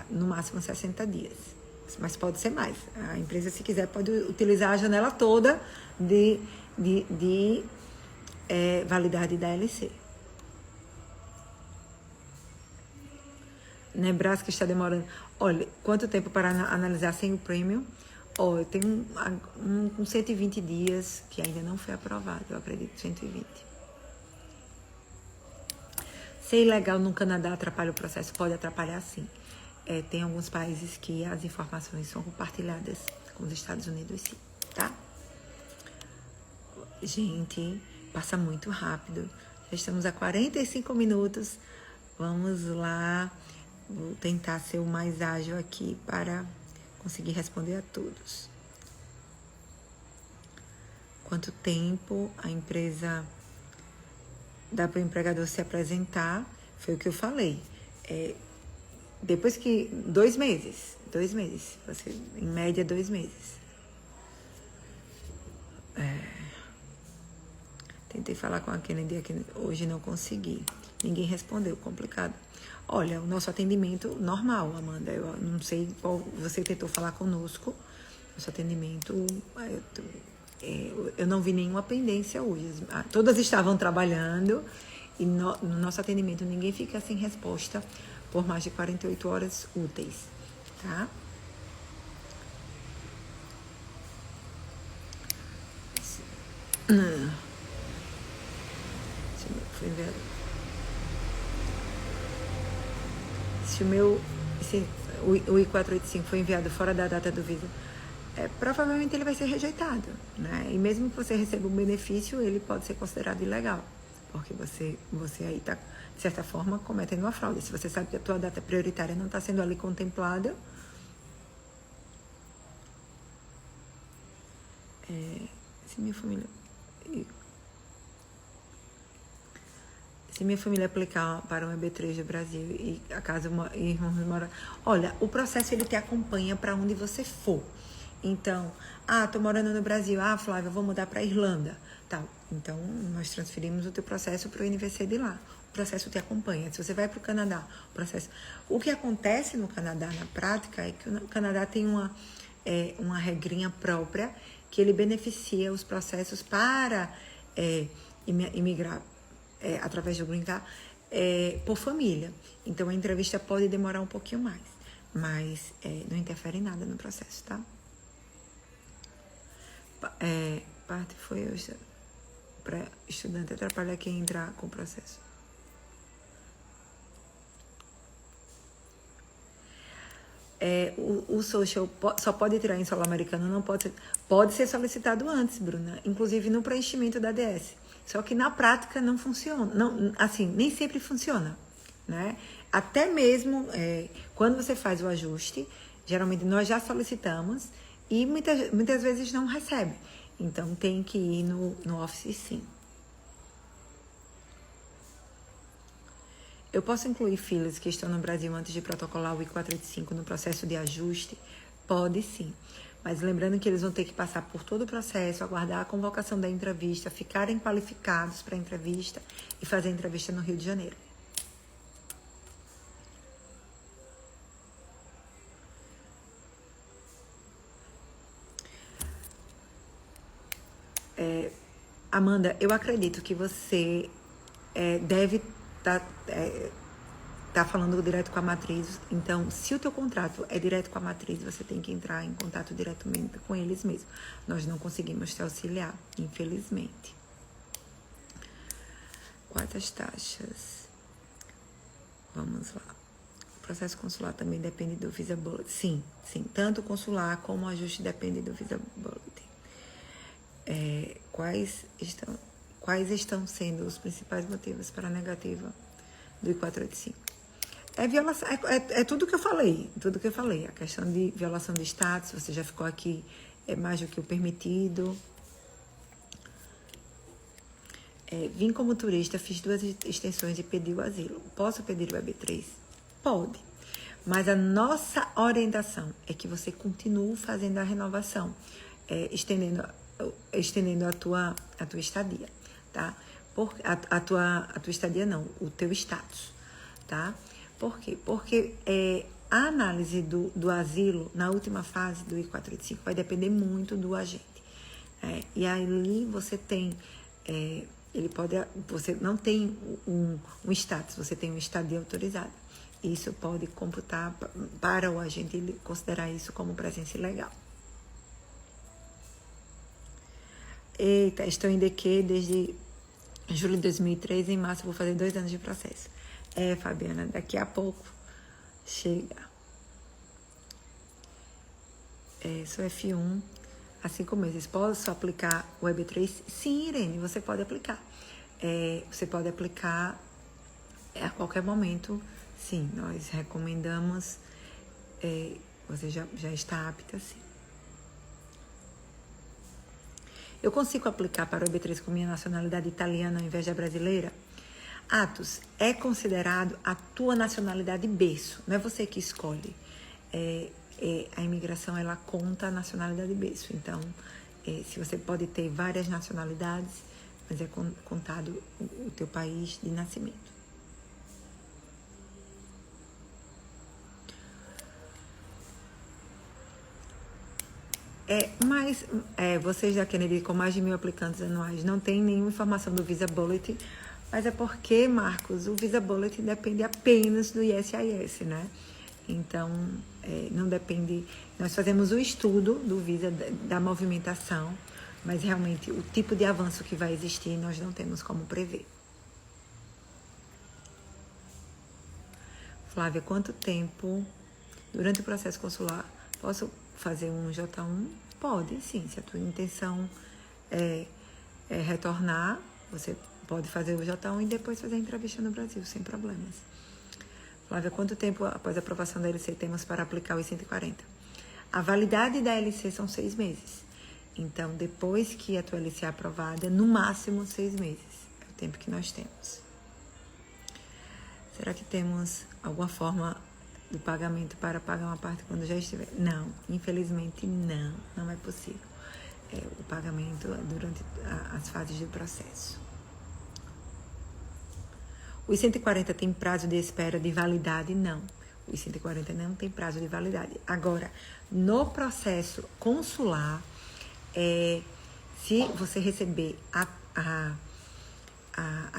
no máximo 60 dias. Mas pode ser mais. A empresa, se quiser, pode utilizar a janela toda de validade da LC. Nebraska está demorando. Olha, quanto tempo para analisar sem o premium? Eu tenho um 120 dias que ainda não foi aprovado, eu acredito, 120. Ser ilegal no Canadá atrapalha o processo? Pode atrapalhar, sim. Tem alguns países que as informações são compartilhadas com os Estados Unidos, sim, tá? Gente, passa muito rápido. Já estamos a 45 minutos. Vamos lá. Vou tentar ser o mais ágil aqui para conseguir responder a todos. Quanto tempo a empresa dá para o empregador se apresentar? Foi o que eu falei. Depois que 2 meses. Você, em média, 2 meses. Tentei falar com a Kennedy aqui hoje, não consegui. Ninguém respondeu, complicado. Olha, o nosso atendimento normal, Amanda. Eu não sei qual você tentou falar conosco. Nosso atendimento, eu não vi nenhuma pendência hoje. Todas estavam trabalhando e no nosso atendimento ninguém fica sem resposta por mais de 48 horas úteis, tá? Foi enviado. Se o I-485 foi enviado fora da data do Visa, provavelmente ele vai ser rejeitado, né? E mesmo que você receba um benefício, ele pode ser considerado ilegal, porque você aí está, de certa forma, cometendo uma fraude. Se você sabe que a tua data prioritária não está sendo ali contemplada, se minha família aplicar para um EB3 do Brasil e a casa irmãos moram... Olha, o processo ele te acompanha para onde você for. Então, tô morando no Brasil. Flávia, eu vou mudar para a Irlanda. Tá. Então, nós transferimos o teu processo para o NVC de lá. O processo te acompanha. Se você vai para o Canadá, o processo... O que acontece no Canadá, na prática, é que o Canadá tem uma regrinha própria que ele beneficia os processos para imigrar através do Green Card, por família. Então, a entrevista pode demorar um pouquinho mais, mas não interfere em nada no processo, tá? Parte foi para estudante atrapalha quem entrar com o processo. O social só pode tirar em solo americano, não pode ser solicitado antes, Bruna, inclusive no preenchimento da DS. Só que na prática não funciona, não, assim, nem sempre funciona, né? Até mesmo quando você faz o ajuste, geralmente nós já solicitamos e muitas vezes não recebe. Então tem que ir no office, sim. Eu posso incluir filhos que estão no Brasil antes de protocolar o I-485 no processo de ajuste? Pode sim. Mas lembrando que eles vão ter que passar por todo o processo, aguardar a convocação da entrevista, ficarem qualificados para a entrevista e fazer a entrevista no Rio de Janeiro. Amanda, eu acredito que você deve tá falando direto com a matriz. Então, se o teu contrato é direto com a matriz, você tem que entrar em contato diretamente com eles mesmos. Nós não conseguimos te auxiliar, infelizmente. Quantas taxas? Vamos lá. O processo consular também depende do Visa Bullet. Sim, sim. Tanto o consular como o ajuste depende do Visa Bullet. Quais estão sendo os principais motivos para a negativa do I-485? Violação, tudo que eu falei, A questão de violação de status, você já ficou aqui mais do que o permitido. Vim como turista, fiz 2 extensões e pedi o asilo. Posso pedir o EB3? Pode. Mas a nossa orientação é que você continue fazendo a renovação, estendendo a tua estadia, tá? A tua estadia não, o teu status, tá? Por quê? Porque a análise do asilo na última fase do I-485 vai depender muito do agente. E ali você tem, você não tem um status, você tem um estadia autorizada. Isso pode computar para o agente ele considerar isso como presença ilegal. Eita, estou em DQ desde julho de 2013, em março vou fazer 2 anos de processo. Fabiana, daqui a pouco chega. Sou F1 há 5 meses. Posso aplicar o EB3? Sim, Irene, você pode aplicar. Você pode aplicar a qualquer momento. Sim, nós recomendamos. Você já está apta, sim. Eu consigo aplicar para o EB3 com minha nacionalidade italiana ao invés da brasileira? Atos, é considerado a tua nacionalidade berço, não é você que escolhe. A imigração, ela conta a nacionalidade berço. Então, se você pode ter várias nacionalidades, mas é contado o teu país de nascimento. Mas vocês da Kennedy, com mais de 1.000 aplicantes anuais, não tem nenhuma informação do Visa Bullet, mas é porque, Marcos, o Visa Bullet depende apenas do ISIS, né? Então, não depende. Nós fazemos o estudo do Visa, da movimentação, mas realmente o tipo de avanço que vai existir nós não temos como prever. Flávia, quanto tempo durante o processo consular posso fazer um J1? Pode, sim. Se a tua intenção é retornar, você pode fazer o J1 e depois fazer a entrevista no Brasil, sem problemas. Flávia, quanto tempo após a aprovação da LC temos para aplicar os 140? A validade da LC são 6 meses. Então, depois que a tua LC é aprovada, no máximo 6 meses. É o tempo que nós temos. Será que temos alguma forma do pagamento para pagar uma parte quando já estiver? Não, infelizmente não é possível. O pagamento é durante as fases do processo. Os 140 tem prazo de espera de validade? Não. Os 140 não tem prazo de validade. Agora, no processo consular, se você receber a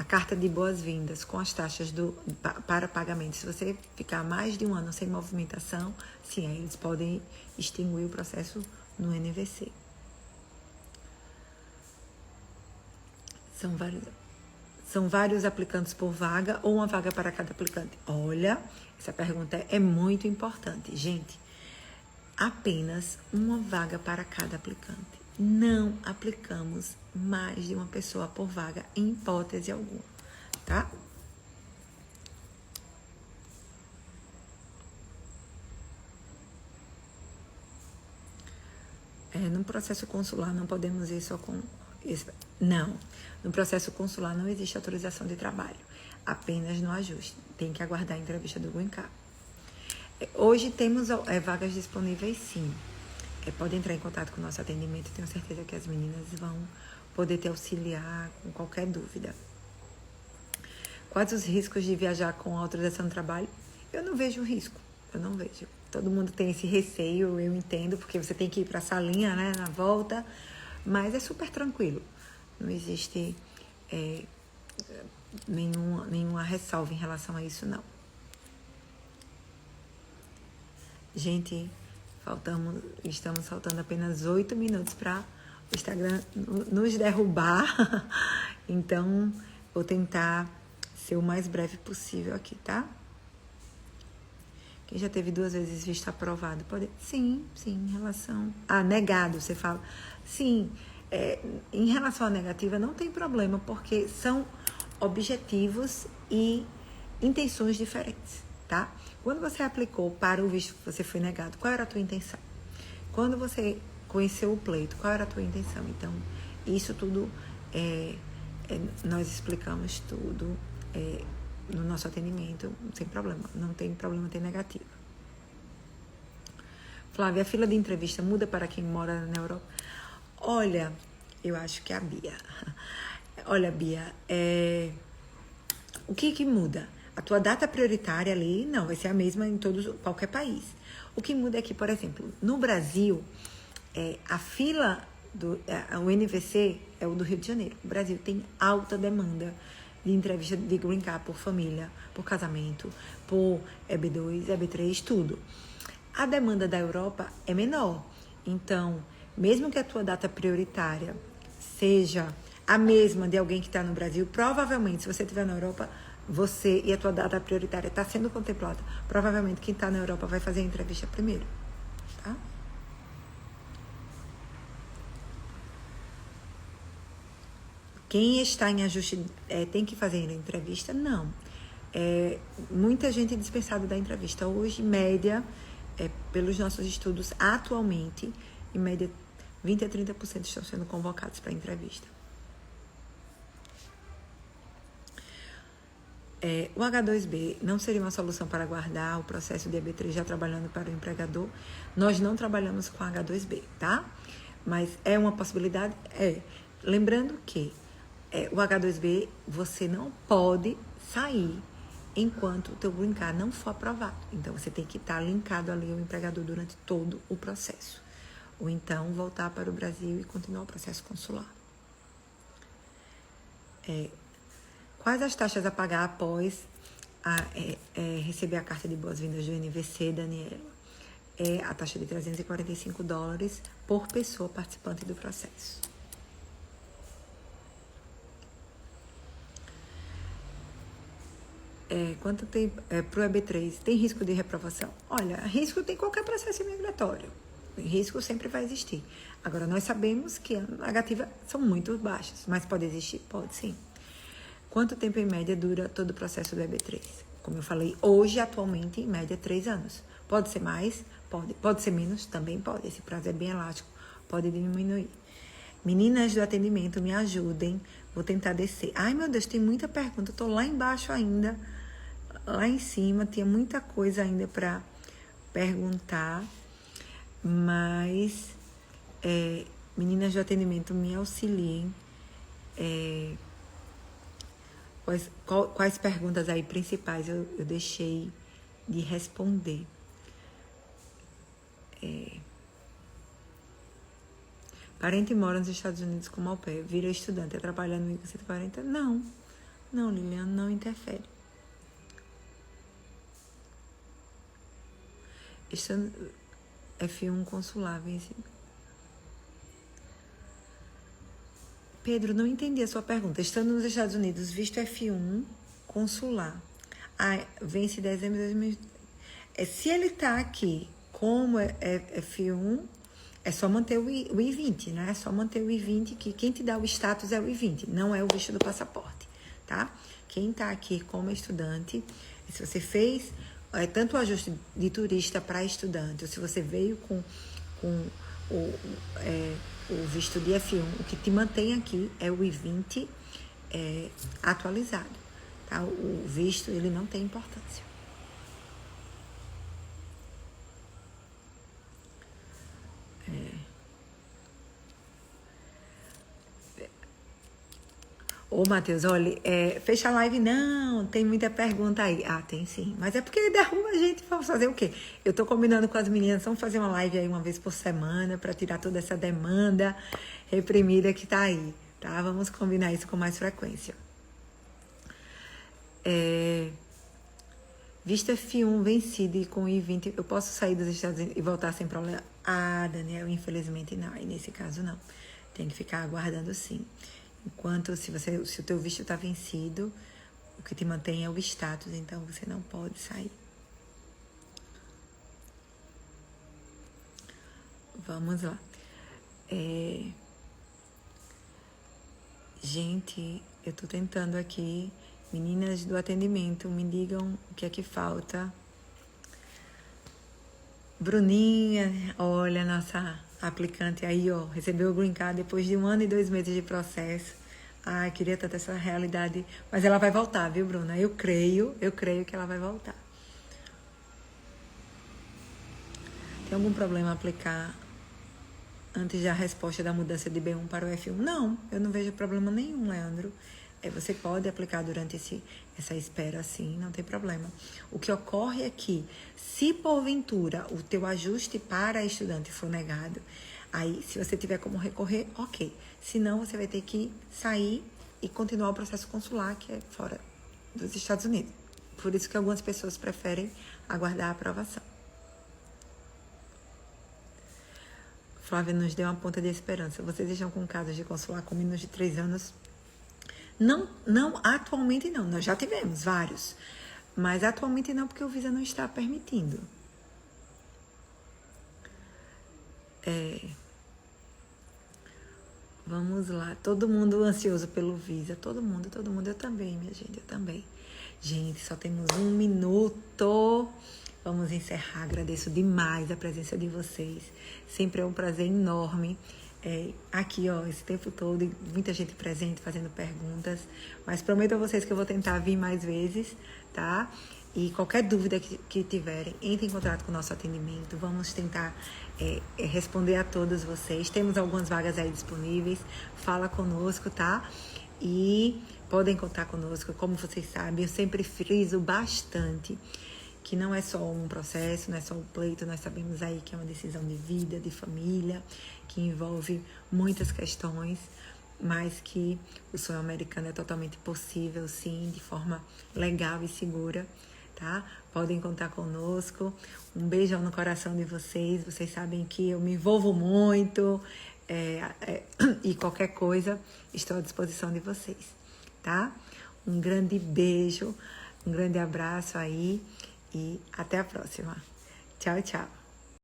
carta de boas-vindas com as taxas para pagamento, se você ficar mais de 1 ano sem movimentação, sim, aí eles podem extinguir o processo no NVC. São vários aplicantes por vaga ou uma vaga para cada aplicante? Olha, essa pergunta é muito importante. Gente, apenas uma vaga para cada aplicante. Não aplicamos mais de uma pessoa por vaga em hipótese alguma, tá? No processo consular não podemos ir só com... Não, no processo consular não existe autorização de trabalho. apenas no ajuste. Tem que aguardar a entrevista do Green Card. Hoje temos vagas disponíveis, sim. Pode entrar em contato com o nosso atendimento. Tenho certeza que as meninas vão poder te auxiliar com qualquer dúvida. Quais os riscos de viajar com a autorização do trabalho? Eu não vejo risco. Eu não vejo. Todo mundo tem esse receio, eu entendo, porque você tem que ir para a salinha, né, na volta. Mas é super tranquilo. Não existe nenhuma ressalva em relação a isso, não. Gente, estamos faltando apenas 8 minutos para o Instagram nos derrubar. Então, vou tentar ser o mais breve possível aqui, tá? Quem já teve 2 vezes visto aprovado? Pode? Sim, em relação... negado, você fala. Sim, em relação à negativa não tem problema, porque são objetivos e intenções diferentes, tá? Quando você aplicou para o visto que você foi negado, qual era a tua intenção? Quando você conheceu o pleito, qual era a tua intenção? Então, isso tudo, nós explicamos tudo no nosso atendimento, sem problema. Não tem problema ter negativo. Flávia, a fila de entrevista muda para quem mora na Europa? Olha, eu acho que é a Bia. Olha, Bia, o que muda? A tua data prioritária ali, não, vai ser a mesma em qualquer país. O que muda é que, por exemplo, no Brasil, a fila o NVC é o do Rio de Janeiro. O Brasil tem alta demanda de entrevista de Green Card por família, por casamento, por EB2, EB3, tudo. A demanda da Europa é menor. Então, mesmo que a tua data prioritária seja a mesma de alguém que está no Brasil, provavelmente, se você estiver na Europa, você e a tua data prioritária está sendo contemplada. Provavelmente quem está na Europa vai fazer a entrevista primeiro, tá? Quem está em ajuste tem que fazer a entrevista? Não. Muita gente é dispensada da entrevista. Hoje, em média, pelos nossos estudos, atualmente, em média, 20 a 30% estão sendo convocados para a entrevista. O H2B não seria uma solução para guardar o processo de EB3 já trabalhando para o empregador? Nós não trabalhamos com H2B, tá? Mas é uma possibilidade? Lembrando que o H2B você não pode sair enquanto o teu Green Card não for aprovado. Então, você tem que estar linkado ali ao empregador durante todo o processo. Ou então, voltar para o Brasil e continuar o processo consular. Quais as taxas a pagar após receber a carta de boas-vindas do NVC, Daniela? A taxa de $345 por pessoa participante do processo. Quanto tempo para o EB3? Tem risco de reprovação? Olha, risco tem qualquer processo imigratório. Risco sempre vai existir. Agora, nós sabemos que a negativa são muito baixas, mas pode existir? Pode sim. Quanto tempo, em média, dura todo o processo do EB3? Como eu falei, hoje, atualmente, em média, 3 anos. Pode ser mais? Pode. Pode ser menos? Também pode. Esse prazo é bem elástico. Pode diminuir. Meninas do atendimento, me ajudem. Vou tentar descer. Ai, meu Deus, tem muita pergunta. Eu tô lá embaixo ainda. Lá em cima, tinha muita coisa ainda para perguntar. Mas, meninas do atendimento, me auxiliem. Quais perguntas aí principais eu deixei de responder? Parente mora nos Estados Unidos como au pair, vira estudante, trabalhando no 140? Não, Lilian, não interfere. F1 consular, vence. Pedro, não entendi a sua pergunta. Estando nos Estados Unidos, visto F1 consular. Vence em dezembro de 2020. Se ele está aqui como F1, é só manter o I-20, né? É só manter o I-20, que quem te dá o status é o I-20, não é o visto do passaporte, tá? Quem está aqui como estudante, se você fez tanto o ajuste de turista para estudante, ou se você veio com o visto de F1, o que te mantém aqui é o I-20 atualizado. tá? O visto, ele não tem importância. Ô, Matheus, olha, fecha a live, não, tem muita pergunta aí. Ah, tem sim, mas é porque derruba a gente, vamos fazer o quê? Eu tô combinando com as meninas, vamos fazer uma live aí uma vez por semana para tirar toda essa demanda reprimida que tá aí, tá? Vamos combinar isso com mais frequência. Visto F1 vencido e com I-20, eu posso sair dos Estados Unidos e voltar sem problema? Ah, Daniel, infelizmente não, e nesse caso não. Tem que ficar aguardando sim. Enquanto, se o teu visto está vencido, o que te mantém é o status, então você não pode sair. Vamos lá. Gente, eu tô tentando aqui. Meninas do atendimento, me digam o que é que falta. Bruninha, olha, nossa aplicante aí, ó, recebeu o Green Card depois de 1 ano e 2 meses de processo. Ai, queria tanto essa realidade. Mas ela vai voltar, viu, Bruna? Eu creio que ela vai voltar. Tem algum problema aplicar antes da resposta da mudança de B1 para o F1? Não, eu não vejo problema nenhum, Leandro. Você pode aplicar durante essa espera, sim, não tem problema. O que ocorre é que, se porventura o teu ajuste para estudante for negado, aí, se você tiver como recorrer, ok. Senão, você vai ter que sair e continuar o processo consular, que é fora dos Estados Unidos. Por isso que algumas pessoas preferem aguardar a aprovação. Flávia nos deu uma ponta de esperança. Vocês estão com casos de consular com menos de 3 anos? Não, atualmente não. Nós já tivemos vários. Mas atualmente não, porque o Visa não está permitindo. Vamos lá. Todo mundo ansioso pelo Visa. Todo mundo. Eu também, minha gente. Eu também. Gente, só temos 1 minuto. Vamos encerrar. Agradeço demais a presença de vocês. Sempre é um prazer enorme. Aqui, ó, esse tempo todo, muita gente presente, fazendo perguntas, mas prometo a vocês que eu vou tentar vir mais vezes, tá? E qualquer dúvida que tiverem, entre em contato com o nosso atendimento, vamos tentar responder a todos vocês. Temos algumas vagas aí disponíveis, fala conosco, tá? E podem contar conosco, como vocês sabem, eu sempre friso bastante que não é só um processo, não é só um pleito, nós sabemos aí que é uma decisão de vida, de família, que envolve muitas questões, mas que o sonho americano é totalmente possível, sim, de forma legal e segura, tá? Podem contar conosco. Um beijão no coração de vocês. Vocês sabem que eu me envolvo muito e qualquer coisa, estou à disposição de vocês, tá? Um grande beijo, um grande abraço aí. E até a próxima. Tchau, tchau.